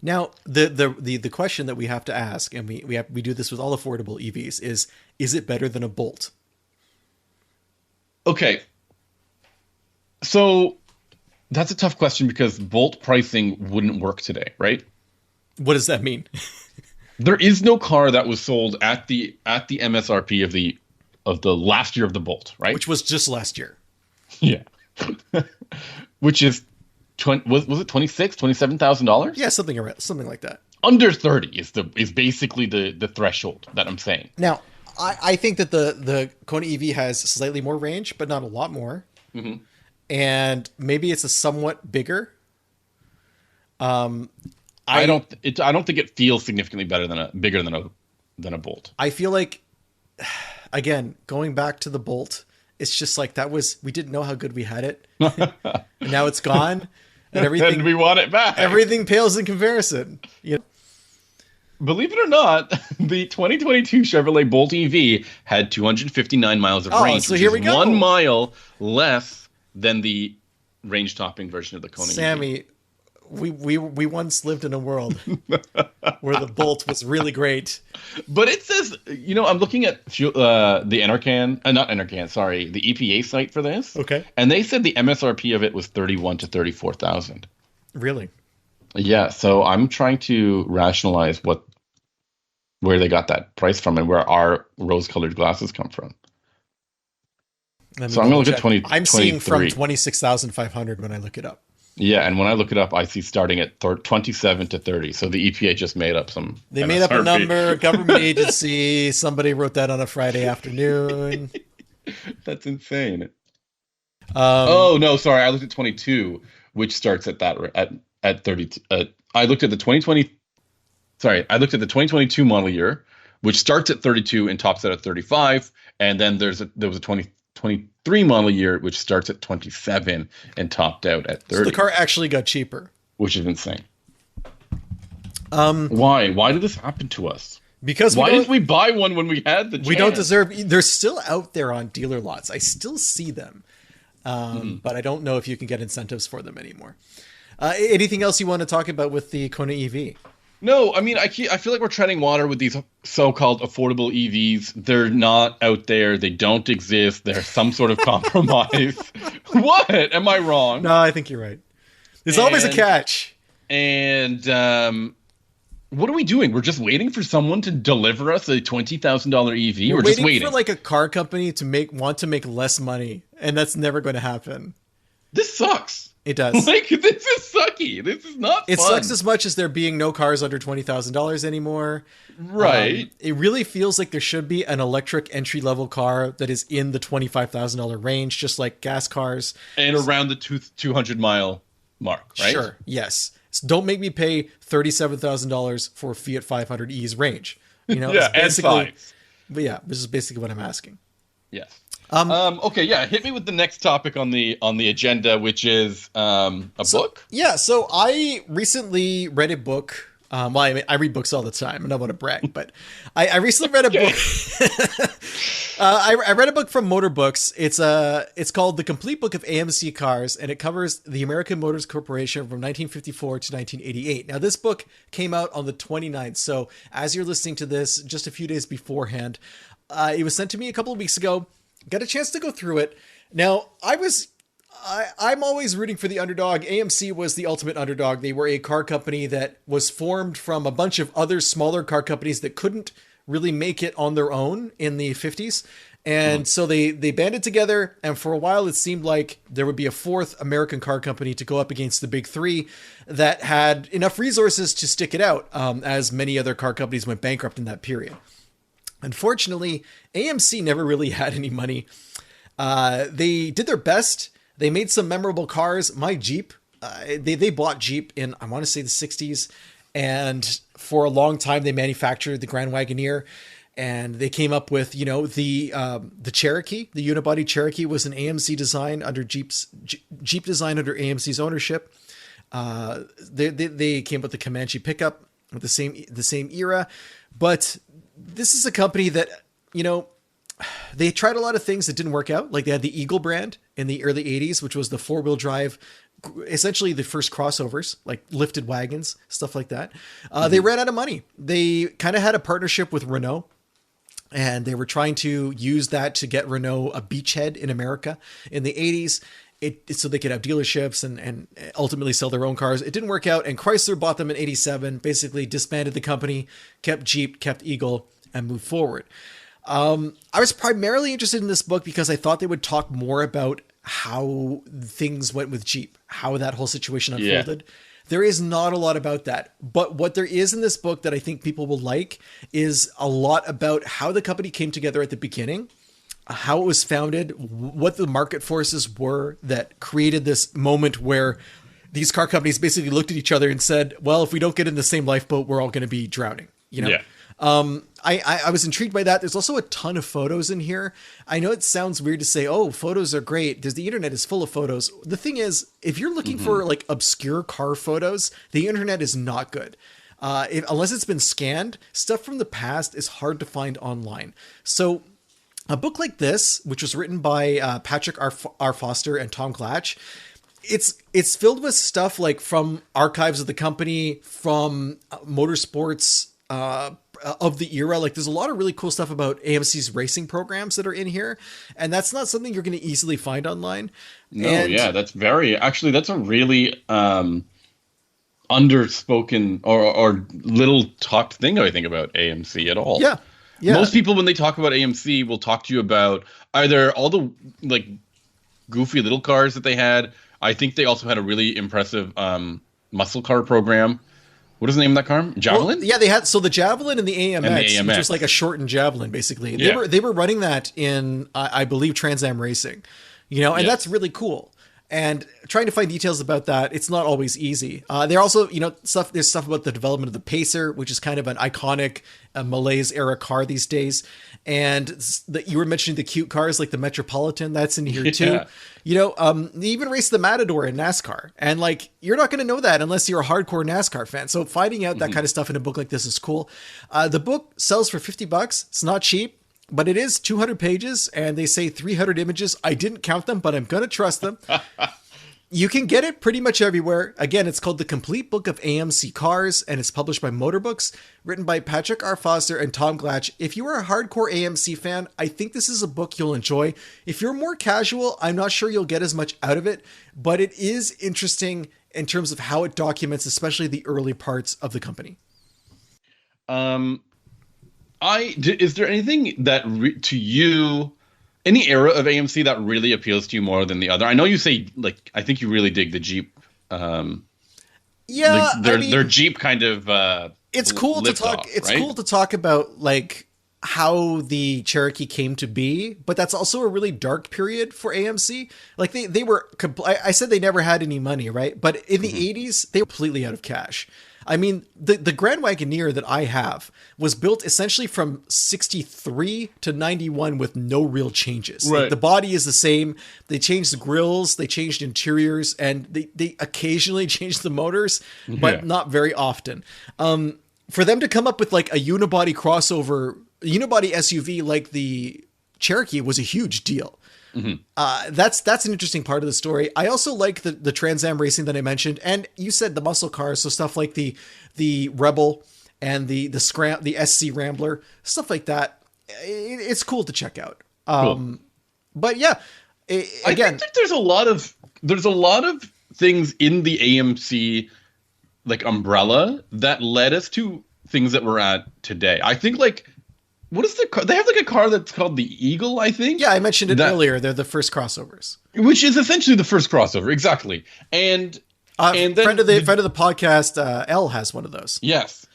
Speaker 2: Now, the question that we have to ask, and we do this with all affordable EVs, is it better than a Bolt?
Speaker 1: Okay. So that's a tough question, because Bolt pricing wouldn't work today, right?
Speaker 2: What does that mean?
Speaker 1: There is no car that was sold at the MSRP of the last year of the Bolt, right?
Speaker 2: Which was just last year.
Speaker 1: Yeah. Which is was it $27,000?
Speaker 2: Yeah, something like that.
Speaker 1: Under 30 is basically the threshold that I'm saying.
Speaker 2: Now, I think that the Kona EV has slightly more range, but not a lot more.
Speaker 1: Mm-hmm.
Speaker 2: And maybe it's a somewhat bigger.
Speaker 1: I don't think it feels significantly bigger than a Bolt.
Speaker 2: I feel like, again, going back to the Bolt, it's just like we didn't know how good we had it. And now it's gone. And everything,
Speaker 1: and we want it back.
Speaker 2: Everything pales in comparison. You know?
Speaker 1: Believe it or not, the 2022 Chevrolet Bolt EV had 259 miles of range,
Speaker 2: so here we go.
Speaker 1: 1 mile less than the range-topping version of the Kona EV.
Speaker 2: Sammy, we once lived in a world where the Bolt was really great.
Speaker 1: But it says, I'm looking at the the EPA site for this.
Speaker 2: Okay.
Speaker 1: And they said the MSRP of it was 31 to 34,000.
Speaker 2: Really?
Speaker 1: Yeah. So I'm trying to rationalize where they got that price from and where our rose-colored glasses come from. So I'm going to look at 20.
Speaker 2: I'm seeing from 26,500 when I look it up.
Speaker 1: Yeah, and when I look it up, I see starting at 27 to 30. So the EPA just made up some.
Speaker 2: They made up a number, government agency. Somebody wrote that on a Friday afternoon.
Speaker 1: That's insane. Oh no, sorry, I looked at 22, which starts at that at 30. I looked at the 2020. Sorry, I looked at the 2022 model year, which starts at 32 and tops out at 35, and then there was a 2023 model year, which starts at 27 and topped out at 30.
Speaker 2: So the car actually got cheaper,
Speaker 1: which is insane. Why? Why did this happen to us?
Speaker 2: Because
Speaker 1: why didn't we buy one when we had the chance?
Speaker 2: We don't deserve. They're still out there on dealer lots. I still see them, but I don't know if you can get incentives for them anymore. Anything else you want to talk about with the Kona EV?
Speaker 1: No, I mean, I feel like we're treading water with these so-called affordable EVs. They're not out there. They don't exist. They're some sort of compromise. What? Am I wrong?
Speaker 2: No, I think you're right. There's always a catch.
Speaker 1: And what are we doing? We're just waiting for someone to deliver us a $20,000 EV? We're just waiting
Speaker 2: for like a car company to want to make less money, and that's never going to happen.
Speaker 1: This sucks.
Speaker 2: It does.
Speaker 1: Like, this is sucky. This is not fun.
Speaker 2: It sucks as much as there being no cars under $20,000 anymore.
Speaker 1: Right.
Speaker 2: It really feels like there should be an electric entry-level car that is in the $25,000 range, just like gas cars.
Speaker 1: And around the 200-mile mark, right?
Speaker 2: Sure, yes. So don't make me pay $37,000 for a Fiat 500e's range. You know,
Speaker 1: yeah, and size.
Speaker 2: But yeah, this is basically what I'm asking.
Speaker 1: Yes. Okay, yeah. Hit me with the next topic on the agenda, which is a book.
Speaker 2: Yeah. So I recently read a book. Well, I mean, I read books all the time. I don't want to brag, but I recently read a book. I read a book from Motor Books. It's called The Complete Book of AMC Cars, and it covers the American Motors Corporation from 1954 to 1988. Now, this book came out on the 29th. So as you're listening to this, just a few days beforehand, it was sent to me a couple of weeks ago. Got a chance to go through it. Now, I'm always rooting for the underdog. AMC was the ultimate underdog. They were a car company that was formed from a bunch of other smaller car companies that couldn't really make it on their own in the 50s. And so they banded together. And for a while, it seemed like there would be a fourth American car company to go up against the big three that had enough resources to stick it out, as many other car companies went bankrupt in that period. Unfortunately, AMC never really had any money. They did their best. They made some memorable cars. My Jeep, they bought Jeep in, I want to say, the 60s. And for a long time, they manufactured the Grand Wagoneer. And they came up with, the Cherokee. The unibody Cherokee was an AMC design under Jeep design under AMC's ownership. They came up with the Comanche pickup with the same era. But this is a company that, they tried a lot of things that didn't work out. Like they had the Eagle brand in the early 80s, which was the four-wheel drive, essentially the first crossovers, like lifted wagons, stuff like that. They ran out of money. They kind of had a partnership with Renault, and they were trying to use that to get Renault a beachhead in America in the 80s. So they could have dealerships and ultimately sell their own cars. It didn't work out, and Chrysler bought them in 87, basically disbanded the company, kept Jeep, kept Eagle, and moved forward. I was primarily interested in this book because I thought they would talk more about how things went with Jeep, how that whole situation unfolded. Yeah. There is not a lot about that, but what there is in this book that I think people will like is a lot about how the company came together at the beginning, how it was founded, what the market forces were that created this moment where these car companies basically looked at each other and said, well, if we don't get in the same lifeboat, we're all going to be drowning, Yeah. I was intrigued by that. There's also a ton of photos in here. I know it sounds weird to say, oh, photos are great. The internet is full of photos. The thing is, if you're looking for like obscure car photos, the internet is not good. Unless it's been scanned, stuff from the past is hard to find online. So a book like this, which was written by Patrick R. Foster and Tom Glatch, it's filled with stuff like from archives of the company, from motorsports, of the era. Like there's a lot of really cool stuff about AMC's racing programs that are in here. And that's not something you're going to easily find online.
Speaker 1: No, that's a really underspoken or little talked thing, I think, about AMC at all.
Speaker 2: Yeah.
Speaker 1: Most people, when they talk about AMC, will talk to you about either all the like goofy little cars that they had. I think they also had a really impressive muscle car program. What is the name of that car? Javelin?
Speaker 2: Well, yeah, they had the Javelin and the AMX, which was like a shortened Javelin, basically. They were running that in, I believe, Trans Am Racing, and that's really cool. And trying to find details about that, it's not always easy. There also, there's stuff about the development of the Pacer, which is kind of an iconic Malaise era car these days. And you were mentioning the cute cars like the Metropolitan, that's in here too. They even race the Matador in NASCAR. And like, you're not going to know that unless you're a hardcore NASCAR fan. So finding out that kind of stuff in a book like this is cool. The book sells for $50. It's not cheap. But it is 200 pages, and they say 300 images. I didn't count them, but I'm going to trust them. You can get it pretty much everywhere. Again, it's called The Complete Book of AMC Cars, and it's published by Motor Books, written by Patrick R. Foster and Tom Glatch. If you are a hardcore AMC fan, I think this is a book you'll enjoy. If you're more casual, I'm not sure you'll get as much out of it, but it is interesting in terms of how it documents, especially the early parts of the company.
Speaker 1: Is there anything that to you, any era of AMC that really appeals to you more than the other? I know you say, like, I think you really dig the Jeep. Their Jeep kind of.
Speaker 2: It's cool to talk. It's right? Cool to talk about like how the Cherokee came to be, but that's also a really dark period for AMC. Like they were. I said they never had any money, right? But in the 80s, they were completely out of cash. I mean, the Grand Wagoneer that I have was built essentially from 63 to 91 with no real changes.
Speaker 1: Right.
Speaker 2: Like, the body is the same. They changed the grills, they changed interiors, and they occasionally changed the motors, but not very often. For them to come up with like a unibody SUV like the Cherokee was a huge deal. That's an interesting part of the story. I also like the Trans Am racing that I mentioned, and you said the muscle cars, so stuff like the Rebel and the SC Rambler, stuff like that. It's cool to check out. Cool. But yeah, again, I think
Speaker 1: there's a lot of things in the AMC like umbrella that led us to things that we're at today. I think like. What is the car? They have like a car that's called the Eagle, I think.
Speaker 2: Yeah, I mentioned it earlier. They're the first crossovers,
Speaker 1: which is essentially the first crossover, exactly. And then
Speaker 2: friend of the podcast, Elle has one of those.
Speaker 1: Yes,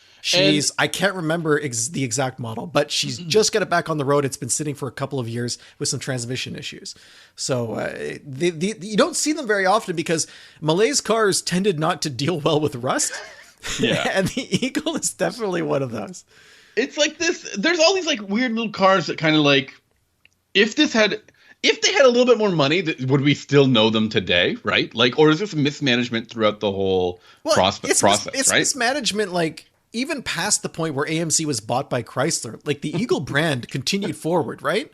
Speaker 2: I can't remember the exact model, but she's just got it back on the road. It's been sitting for a couple of years with some transmission issues. So you don't see them very often because Malaise cars tended not to deal well with rust.
Speaker 1: Yeah,
Speaker 2: and the Eagle is definitely one of those.
Speaker 1: It's like this. There's all these like weird little cars that kind of like, if they had a little bit more money, would we still know them today, right? Like, or is this mismanagement throughout the whole process?
Speaker 2: It's
Speaker 1: right?
Speaker 2: mismanagement, like even past the point where AMC was bought by Chrysler. Like the Eagle brand continued forward, right?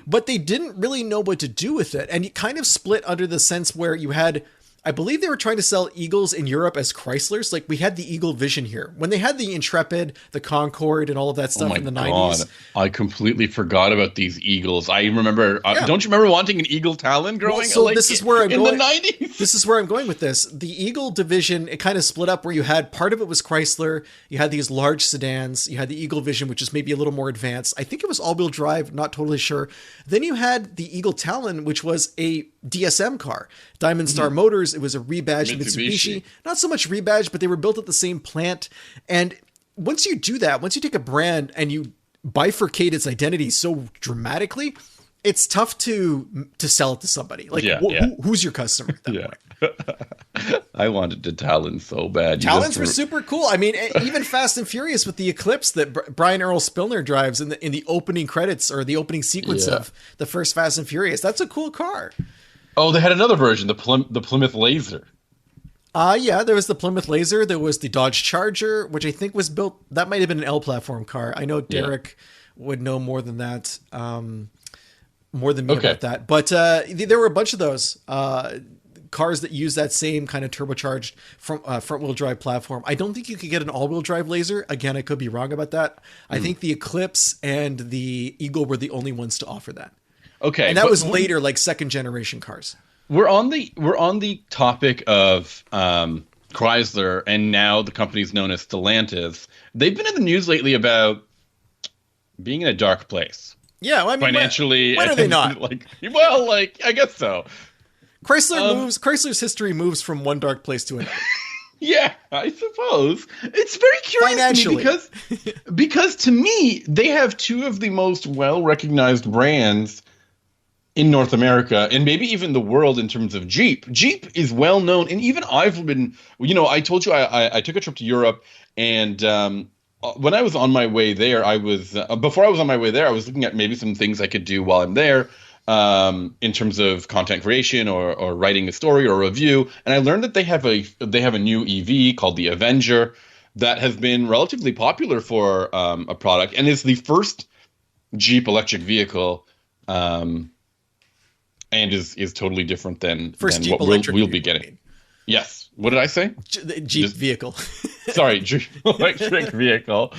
Speaker 2: But they didn't really know what to do with it, and you kind of split under the sense where you had. I believe they were trying to sell Eagles in Europe as Chryslers. Like we had the Eagle Vision here when they had the Intrepid, the Concorde, and all of that stuff in the 90s.
Speaker 1: I completely forgot about these Eagles. I remember. Don't you remember wanting an Eagle Talon growing up?
Speaker 2: So this is where I'm going.
Speaker 1: In the 90s.
Speaker 2: This is where I'm going with this. The Eagle division, it kind of split up where you had part of it was Chrysler. You had these large sedans. You had the Eagle Vision, which is maybe a little more advanced. I think it was all-wheel drive. Not totally sure. Then you had the Eagle Talon, which was a DSM car. Diamond Star Motors. It was a rebadged Mitsubishi. Not so much rebadged, but they were built at the same plant. And once you do that, once you take a brand and you bifurcate its identity so dramatically, it's tough to sell it to somebody. Like, who's your customer at that point?
Speaker 1: I wanted the Talon so bad.
Speaker 2: Talons were super cool. I mean, even Fast and Furious with the Eclipse that Brian Earl Spillner drives in the opening credits or the opening sequence of the first Fast and Furious. That's a cool car.
Speaker 1: Oh, they had another version, the Plymouth Laser.
Speaker 2: Yeah, there was the Plymouth Laser. There was the Dodge Charger, which I think was built. That might have been an L platform car. I know Derek would know more than that, more than me about that. But there were a bunch of those cars that use that same kind of turbocharged front wheel drive platform. I don't think you could get an all wheel drive Laser. Again, I could be wrong about that. I think the Eclipse and the Eagle were the only ones to offer that.
Speaker 1: Okay,
Speaker 2: and that was later, like second generation cars.
Speaker 1: We're on the topic of Chrysler, and now the company's known as Stellantis. They've been in the news lately about being in a dark place.
Speaker 2: Yeah, well, I mean,
Speaker 1: financially.
Speaker 2: When are they not?
Speaker 1: I guess so.
Speaker 2: Chrysler's history moves from one dark place to another.
Speaker 1: Yeah, I suppose. It's very curious to me because to me, they have two of the most well-recognized brands in North America and maybe even the world in terms of Jeep. Jeep is well known, and even I've been, I told you I took a trip to Europe, and when I was on my way there, before I was on my way there, I was looking at maybe some things I could do while I'm there, in terms of content creation or writing a story or a review. And I learned that they have a new EV called the Avenger that has been relatively popular for a product, and is the first Jeep electric vehicle. And is totally different than what we'll be getting. Yes. What did I say?
Speaker 2: The Jeep vehicle.
Speaker 1: Sorry, Jeep electric vehicle.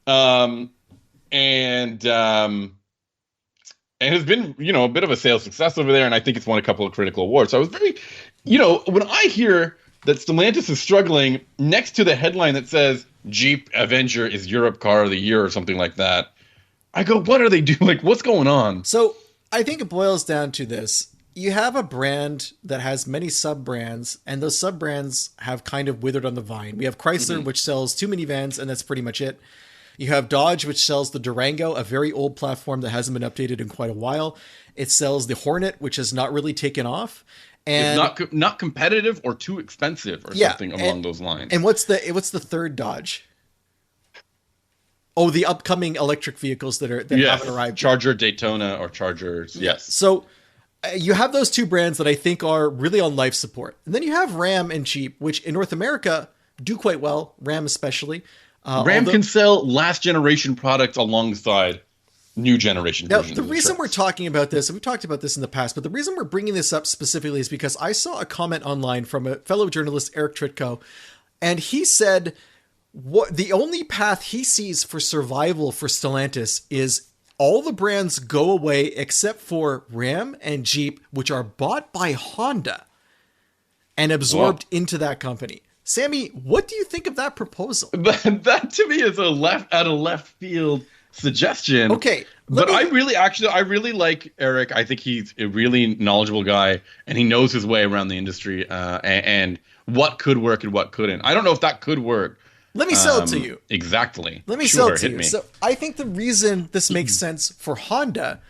Speaker 1: And has been, a bit of a sales success over there. And I think it's won a couple of critical awards. So I was very, when I hear that Stellantis is struggling next to the headline that says Jeep Avenger is Europe Car of the Year or something like that, I go, what are they doing? Like, what's going on?
Speaker 2: So I think it boils down to this. You have a brand that has many sub-brands, and those sub-brands have kind of withered on the vine. We have Chrysler, which sells 2 minivans, and that's pretty much it. You have Dodge, which sells the Durango, a very old platform that hasn't been updated in quite a while. It sells the Hornet, which has not really taken off. And
Speaker 1: it's not competitive or too expensive or something along those lines.
Speaker 2: And what's the third Dodge? Oh, the upcoming electric vehicles that haven't arrived.
Speaker 1: Charger Daytona or Chargers. Yes.
Speaker 2: So you have those two brands that I think are really on life support. And then you have Ram and Jeep, which in North America do quite well, Ram especially.
Speaker 1: Ram can sell last generation products alongside new generation versions.
Speaker 2: Now, the reason we're talking about this, and we've talked about this in the past, but the reason we're bringing this up specifically is because I saw a comment online from a fellow journalist, Eric Tritko, and he said what the only path he sees for survival for Stellantis is all the brands go away except for Ram and Jeep, which are bought by Honda and absorbed into that company. Sammy, what do you think of that proposal?
Speaker 1: That to me is a left field suggestion.
Speaker 2: Okay.
Speaker 1: But I really like Eric. I think he's a really knowledgeable guy, and he knows his way around the industry, and what could work and what couldn't. I don't know if that could work.
Speaker 2: Let me sell it to you.
Speaker 1: Exactly.
Speaker 2: Let me sell it to you. So I think the reason this makes sense for Honda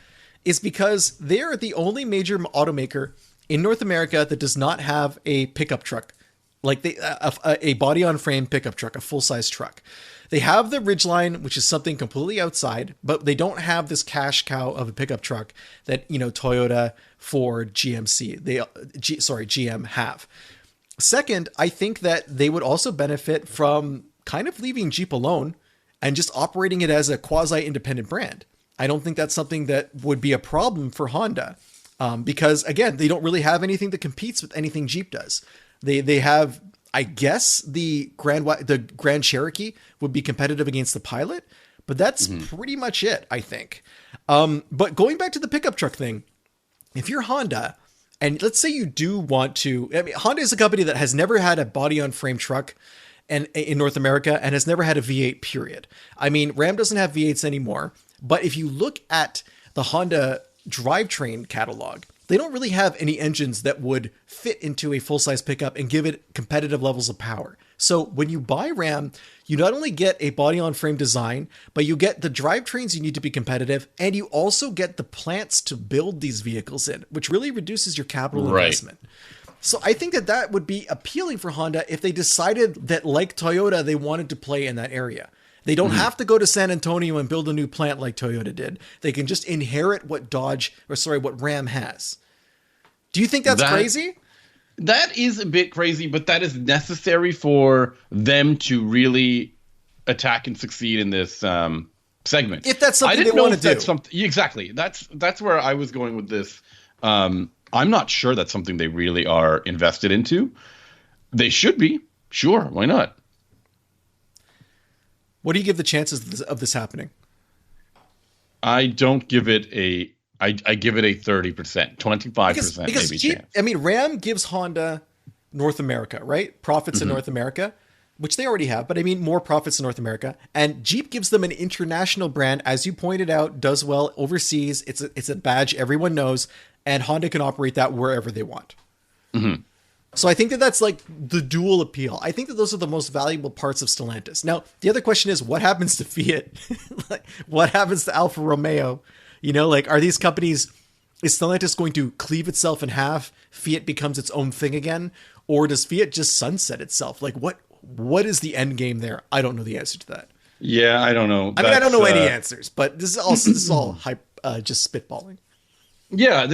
Speaker 2: is because they're the only major automaker in North America that does not have a pickup truck, like a body-on-frame pickup truck, a full-size truck. They have the Ridgeline, which is something completely outside, but they don't have this cash cow of a pickup truck that, Toyota, Ford, GM have. Second, I think that they would also benefit from kind of leaving Jeep alone and just operating it as a quasi-independent brand. I don't think that's something that would be a problem for Honda, because again, they don't really have anything that competes with anything Jeep does. They have, I guess, the Grand Cherokee would be competitive against the Pilot, but that's pretty much it, I think. But going back to the pickup truck thing, if you're Honda, and let's say you do want to, Honda is a company that has never had a body-on-frame truck in North America and has never had a V8, period. Ram doesn't have V8s anymore, but if you look at the Honda drivetrain catalog, they don't really have any engines that would fit into a full-size pickup and give it competitive levels of power. So when you buy Ram, you not only get a body-on-frame design, but you get the drivetrains you need to be competitive, and you also get the plants to build these vehicles in, which really reduces your capital investment. So I think that would be appealing for Honda if they decided that, like Toyota, they wanted to play in that area. They don't have to go to San Antonio and build a new plant like Toyota did. They can just inherit what Ram has. Do you think that's crazy?
Speaker 1: That is a bit crazy, but that is necessary for them to really attack and succeed in this segment.
Speaker 2: If that's something they want to do.
Speaker 1: Exactly. That's where I was going with this. I'm not sure that's something they really are invested into. They should be. Sure. Why not?
Speaker 2: What do you give the chances of this happening?
Speaker 1: I don't give it I give it a 30%, 25%
Speaker 2: because
Speaker 1: maybe
Speaker 2: Jeep,
Speaker 1: chance.
Speaker 2: Ram gives Honda North America, right? Profits in North America, which they already have, but more profits in North America. And Jeep gives them an international brand, as you pointed out, does well overseas. It's a badge everyone knows, and Honda can operate that wherever they want. So I think that's like the dual appeal. I think that those are the most valuable parts of Stellantis. Now, the other question is, what happens to Fiat? What happens to Alfa Romeo? Are these companies is Stellantis going to cleave itself in half? Fiat becomes its own thing again? Or does Fiat just sunset itself? Like, what is the end game there? I don't know the answer to that.
Speaker 1: Yeah, I don't know.
Speaker 2: I mean, I don't know any answers, but this is all hype, just spitballing.
Speaker 1: Yeah,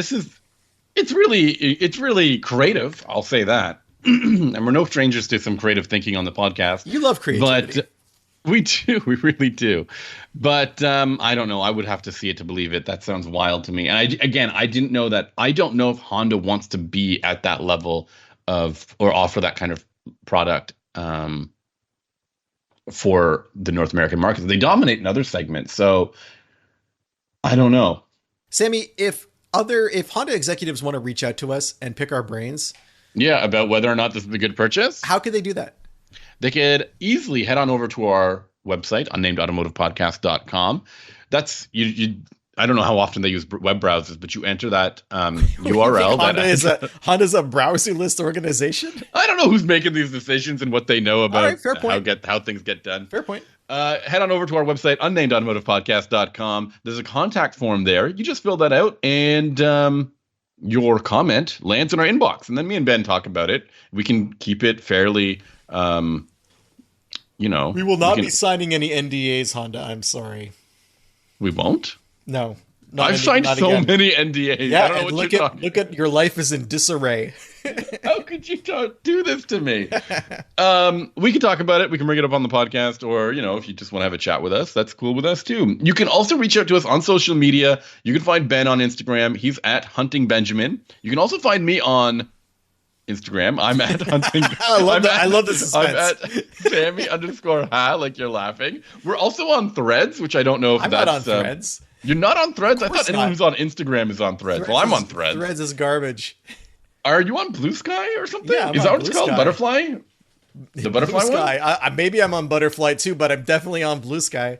Speaker 1: it's really creative. I'll say that. And we're no strangers to some creative thinking on the podcast.
Speaker 2: You love creativity.
Speaker 1: But we do. We really do. But I don't know. I would have to see it to believe it. That sounds wild to me. And I didn't know that. I don't know if Honda wants to be at that level of or offer that kind of product for the North American market. They dominate in other segments. So I don't know.
Speaker 2: Sami, if Honda executives want to reach out to us and pick our brains.
Speaker 1: Yeah, about whether or not this is a good purchase.
Speaker 2: How could they do that?
Speaker 1: They could easily head on over to our website, unnamedautomotivepodcast.com. That's you. I don't know how often they use web browsers, but you enter that URL.
Speaker 2: Honda's a browser-less organization?
Speaker 1: I don't know who's making these decisions and what they know about how things get done.
Speaker 2: Fair point.
Speaker 1: Head on over to our website, unnamedautomotivepodcast.com. There's a contact form there. You just fill that out, and your comment lands in our inbox. And then me and Ben talk about it. We can keep it fairly,
Speaker 2: We will not be signing any NDAs, Honda. I'm sorry.
Speaker 1: We won't?
Speaker 2: No.
Speaker 1: I've signed so many NDAs.
Speaker 2: Yeah,
Speaker 1: I don't know what you're talking about.
Speaker 2: Look at your life is in disarray.
Speaker 1: How could you do this to me? We can talk about it. We can bring it up on the podcast, or, if you just want to have a chat with us, that's cool with us too. You can also reach out to us on social media. You can find Ben on Instagram. He's at Hunting Benjamin. You can also find me on Instagram. I'm at Hunting.
Speaker 2: I love the suspense.
Speaker 1: I'm at Sami_ha, like you're laughing. We're also on Threads, which I don't know if
Speaker 2: I'm not on Threads.
Speaker 1: You're not on Threads? I thought anyone who's on Instagram is on Threads. Well, I'm on Threads.
Speaker 2: Threads is garbage.
Speaker 1: Are you on Blue Sky or something?
Speaker 2: Yeah,
Speaker 1: is that what it's called? Butterfly? The Butterfly
Speaker 2: Blue Sky.
Speaker 1: one?
Speaker 2: Maybe I'm on Butterfly too, but I'm definitely on Blue Sky.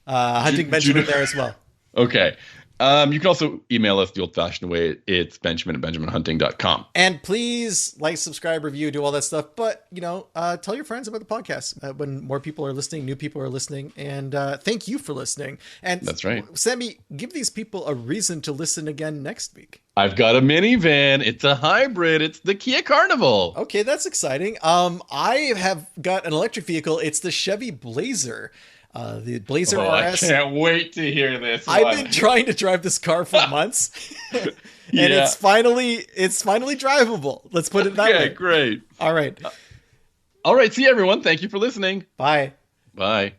Speaker 2: Hunting Benjamin there as well.
Speaker 1: Okay. You can also email us the old-fashioned way. It's benjamin@benjaminhunting.com.
Speaker 2: And please like, subscribe, review, do all that stuff. But, tell your friends about the podcast when more people are listening, new people are listening. And thank you for listening. And
Speaker 1: that's right.
Speaker 2: Sami, give these people a reason to listen again next week.
Speaker 1: I've got a minivan. It's a hybrid. It's the Kia Carnival.
Speaker 2: Okay, that's exciting. I have got an electric vehicle. It's the Chevy Blazer. The Blazer RS.
Speaker 1: I can't wait to hear this.
Speaker 2: I've been trying to drive this car for months, and it's finally drivable. Let's put it that way.
Speaker 1: Okay, great.
Speaker 2: All right.
Speaker 1: All right. See you, everyone. Thank you for listening.
Speaker 2: Bye.
Speaker 1: Bye.